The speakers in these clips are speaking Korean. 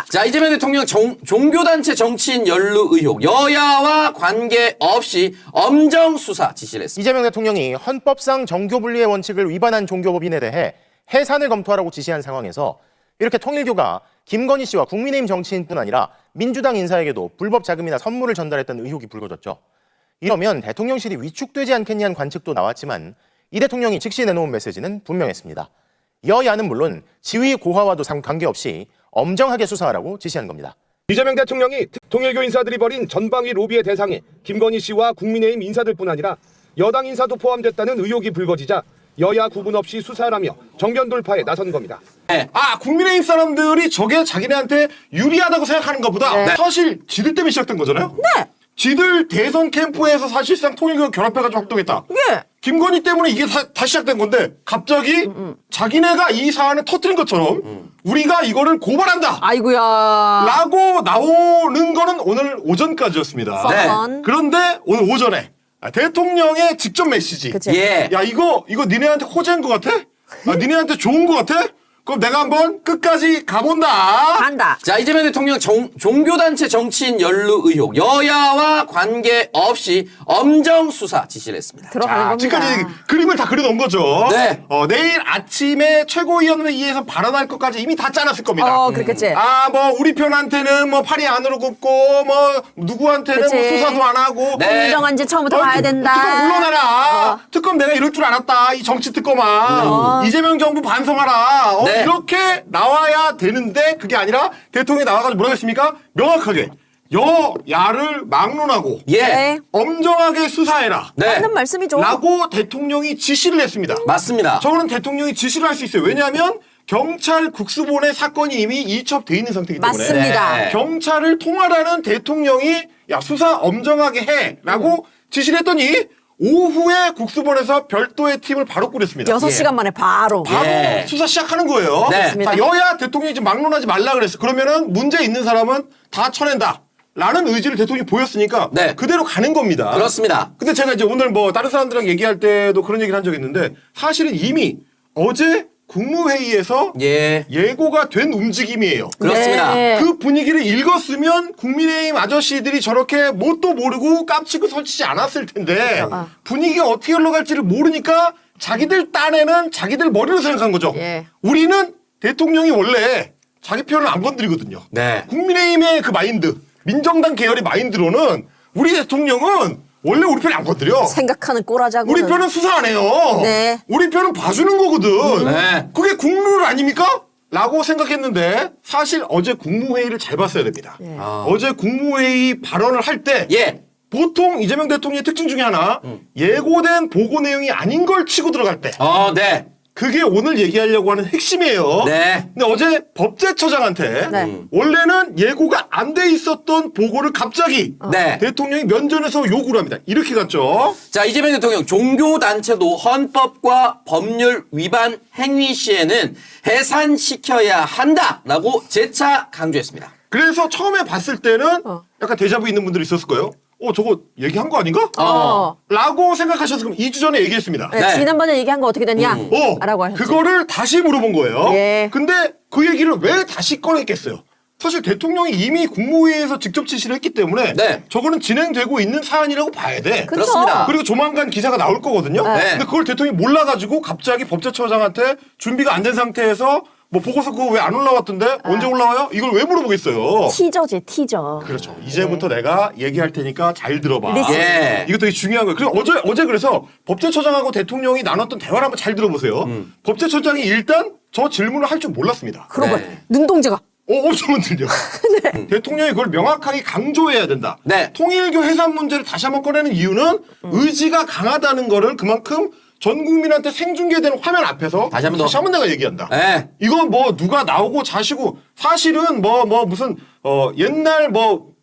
자, 이재명 대통령 종교단체 정치인 연루 의혹 여야와 관계없이 엄정 수사 지시를 했습니다. 이재명 대통령이 헌법상 정교분리의 원칙을 위반한 종교법인에 대해 해산을 검토하라고 지시한 상황에서 이렇게 통일교가 김건희 씨와 국민의힘 정치인뿐 아니라 민주당 인사에게도 불법 자금이나 선물을 전달했다는 의혹이 불거졌죠. 이러면 대통령실이 위축되지 않겠냐는 관측도 나왔지만 이 대통령이 즉시 내놓은 메시지는 분명했습니다. 여야는 물론 지위 고하와도 관계없이 엄정하게 수사하라고 지시한 겁니다. 이재명 대통령이 통일교 인사들이 벌인 전방위 로비의 대상에 김건희 씨와 국민의힘 인사들뿐 아니라 여당 인사도 포함됐다는 의혹이 불거지자 여야 구분 없이 수사하라며 정면 돌파에 나선 겁니다. 국민의힘 사람들이 저게 자기네한테 유리하다고 생각하는 것보다 사실 지들 때문에 시작된 거잖아요? 네. 지들 대선 캠프에서 사실상 통일교 결합해가지고 활동했다. 예. 김건희 때문에 이게 다 시작된 건데 갑자기 자기네가 이 사안을 터뜨린 것처럼 우리가 이거를 고발한다. 아이고야. 라고 나오는 거는 오늘 오전까지였습니다. 네. 그런데 오늘 오전에 대통령의 직접 메시지. 그치. 예. 야, 이거 니네한테 호재인 것 같아? 니네한테 좋은 것 같아? 그럼 내가 한번 끝까지 가본다. 간다. 자, 이재명 대통령 종교단체 정치인 연루 의혹 여야와 관계없이 엄정 수사 지시를 했습니다. 들어가는 겁니다. 지금까지 그림을 다 그려놓은 거죠. 네. 내일 아침에 최고위원회의에서 발언할 것까지 이미 다 짜놨을 겁니다. 그렇겠지. 우리 편한테는 팔이 안으로 굽고, 누구한테는 그치. 수사도 안 하고. 네. 공정한지 처음부터 봐야 된다. 특검 물러내라. 특검 내가 이럴 줄 알았다. 이 정치 특검아. 이재명 정부 반성하라. 네. 이렇게 나와야 되는데 그게 아니라 대통령이 나와가지고 뭐라고 했습니까? 명확하게 여야를 막론하고 예. 네. 엄정하게 수사해라. 네. 맞는 말씀이죠. 라고 대통령이 지시를 했습니다. 맞습니다. 저거는 대통령이 지시를 할 수 있어요. 왜냐하면 경찰 국수본의 사건이 이미 이첩돼 있는 상태이기 때문에 맞습니다. 네. 경찰을 통화라는 대통령이 야 수사 엄정하게 해라고 지시를 했더니 오후에 국수본에서 별도의 팀을 바로 꾸렸습니다. 6시간 만에 바로. 바로 예. 수사 시작하는 거예요. 네. 자, 여야 대통령이 지금 막론하지 말라 그랬어. 그러면은 문제 있는 사람은 다 쳐낸다. 라는 의지를 대통령이 보였으니까 네. 그대로 가는 겁니다. 그렇습니다. 근데 제가 이제 오늘 다른 사람들이랑 얘기할 때도 그런 얘기를 한 적이 있는데 사실은 이미 어제 국무회의에서 예고가 된 움직임이에요. 그렇습니다. 네. 그 분위기를 읽었으면 국민의힘 아저씨들이 저렇게 뭣도 모르고 깜치고 설치지 않았을 텐데 분위기가 어떻게 흘러갈지를 모르니까 자기들 딴에는 자기들 머리로 생각한 거죠. 예. 우리는 대통령이 원래 자기 편을 안 건드리거든요. 네. 국민의힘의 그 마인드, 민정당 계열의 마인드로는 우리 대통령은 원래 우리 편이 안 건드려. 생각하는 꼬라자고. 우리 편은 수사 안 해요. 네. 우리 편은 봐주는 거거든. 네. 그게 국룰 아닙니까? 라고 생각했는데 사실 어제 국무회의를 잘 봤어야 됩니다. 어제 국무회의 발언을 할 때 예. 보통 이재명 대통령의 특징 중에 하나 예고된 보고 내용이 아닌 걸 치고 들어갈 때 네. 그게 오늘 얘기하려고 하는 핵심이에요. 네. 근데 어제 법제처장한테 네. 원래는 예고가 안 돼 있었던 보고를 갑자기 네. 대통령이 면전에서 요구를 합니다. 이렇게 갔죠. 자, 이재명 대통령 종교단체도 헌법과 법률 위반 행위 시에는 해산시켜야 한다라고 재차 강조했습니다. 그래서 처음에 봤을 때는 약간 데자부 있는 분들이 있었을 거예요. 저거 얘기한 거 아닌가? 라고 생각하셔서 그럼 2주 전에 얘기했습니다. 네. 네. 지난번에 얘기한 거 어떻게 됐냐? 라고 하셨죠. 그거를 다시 물어본 거예요. 예. 근데 그 얘기를 왜 다시 꺼냈겠어요? 사실 대통령이 이미 국무회의에서 직접 지시를 했기 때문에 네. 저거는 진행되고 있는 사안이라고 봐야 돼. 그쵸? 그렇습니다. 그리고 조만간 기사가 나올 거거든요. 네. 근데 그걸 대통령이 몰라가지고 갑자기 법제처장한테 준비가 안 된 상태에서 보고서 그거 왜 안 올라왔던데? 언제 올라와요? 이걸 왜 물어보겠어요? 티저지, 티저. 그렇죠. 이제부터 내가 얘기할 테니까 잘 들어봐. 리슨. 예. 이거 되게 중요한 거예요. 그래서 어제 그래서 법제처장하고 대통령이 나눴던 대화를 한번 잘 들어보세요. 법제처장이 일단 저 질문을 할 줄 몰랐습니다. 그러고 네. 눈동자가. 엄청 흔들려. 대통령이 그걸 명확하게 강조해야 된다. 네. 통일교 해산 문제를 다시 한번 꺼내는 이유는 의지가 강하다는 거를 그만큼 전 국민한테 생중계되는 화면 앞에서 다시 한번 내가 얘기한다. 네. 이거 누가 나오고 자시고 사실은 무슨 옛날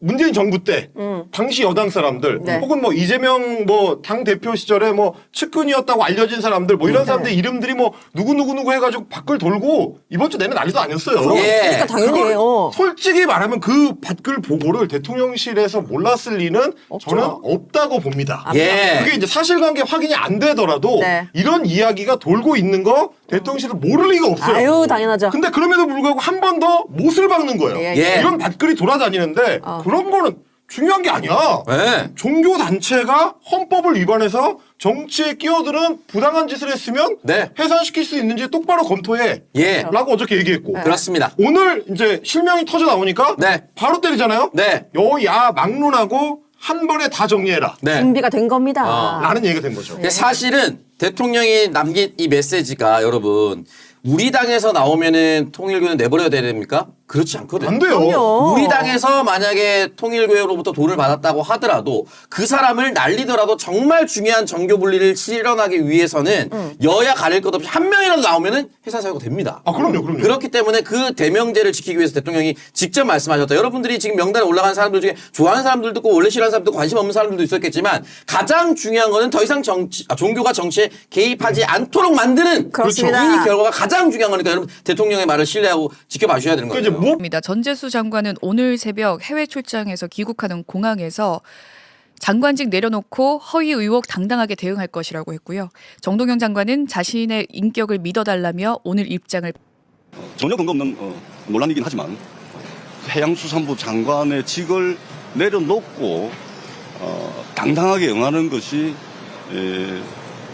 문재인 정부 때 당시 여당 사람들 네. 혹은 뭐 이재명 뭐 당 대표 시절에 뭐 측근이었다고 알려진 사람들 뭐 이런 사람들 이름들이 뭐 누구 해가지고 밖을 돌고 이번 주 내내 난리도 아니었어요. 예. 그러니까 당연히 그걸 해요. 솔직히 말하면 그 밖을 보고를 대통령실에서 몰랐을 리는 없죠. 저는 없다고 봅니다. 예. 그게 이제 사실관계 확인이 안 되더라도 네. 이런 이야기가 돌고 있는 거 대통령실은 모를 리가 없어요. 아유, 당연하죠. 근데 그럼에도 불구하고 한 번 더 못을 박는 거예요. 예, 예. 이런 댓글이 돌아다니는데 그런 거는 중요한 게 아니야. 네. 종교 단체가 헌법을 위반해서 정치에 끼어드는 부당한 짓을 했으면 네. 해산시킬 수 있는지 똑바로 검토해. 예. 라고 어저께 얘기했고. 그렇습니다. 오늘 이제 실명이 터져 나오니까 네. 바로 때리잖아요. 네. 여야 막론하고 한 번에 다 정리해라. 네. 준비가 된 겁니다. 라는 얘기가 된 거죠. 근데 사실은 대통령이 남긴 이 메시지가 여러분 우리 당에서 나오면은 통일교는 내버려야 됩니까? 그렇지 않거든요. 안 돼요. 그럼요. 우리 당에서 만약에 통일교회로부터 돈을 받았다고 하더라도 그 사람을 날리더라도 정말 중요한 정교 분리를 실현하기 위해서는 여야 가릴 것 없이 한 명이라도 나오면은 해산 사유가 됩니다. 아, 그럼요. 그렇기 때문에 그 대명제를 지키기 위해서 대통령이 직접 말씀하셨다. 여러분들이 지금 명단에 올라간 사람들 중에 좋아하는 사람들도 있고 원래 싫어하는 사람도 관심 없는 사람들도 있었겠지만 가장 중요한 거는 더 이상 종교가 정치에 개입하지 않도록 만드는 그렇습니다. 이 결과가 가장 중요한 거니까 여러분 대통령의 말을 신뢰하고 지켜봐 주셔야 되는 거예요. 입니다. 전재수 장관은 오늘 새벽 해외 출장에서 귀국하는 공항에서 장관직 내려놓고 허위 의혹 당당하게 대응할 것이라고 했고요. 정동영 장관은 자신의 인격을 믿어달라며 오늘 입장을 전혀 근거 없는 논란이긴 하지만 해양수산부 장관의 직을 내려놓고 당당하게 응하는 것이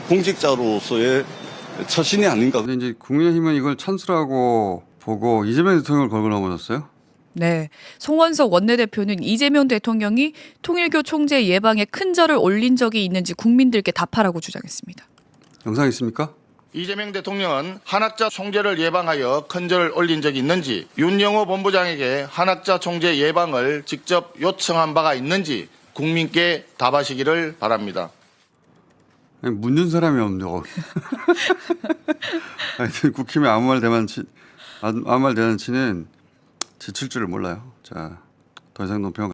공직자로서의 처신이 아닌가. 근데 이제 국민의힘은 이걸 찬스라고 보고 이재명 대통령을 걸고 넘어졌어요. 네. 송원석 원내대표는 이재명 대통령이 통일교 총재 예방에 큰 절을 올린 적이 있는지 국민들께 답하라고 주장했습니다. 영상 있습니까? 이재명 대통령은 한학자 총재를 예방하여 큰절을 올린 적이 있는지, 윤영호 본부장에게 한학자 총재 예방을 직접 요청한 바가 있는지 국민께 답하시기를 바랍니다. 아니, 묻는 사람이 없는데. 하여튼 국힘의 아무 말 대잔치는 지칠 줄을 몰라요. 자, 더 이상 논평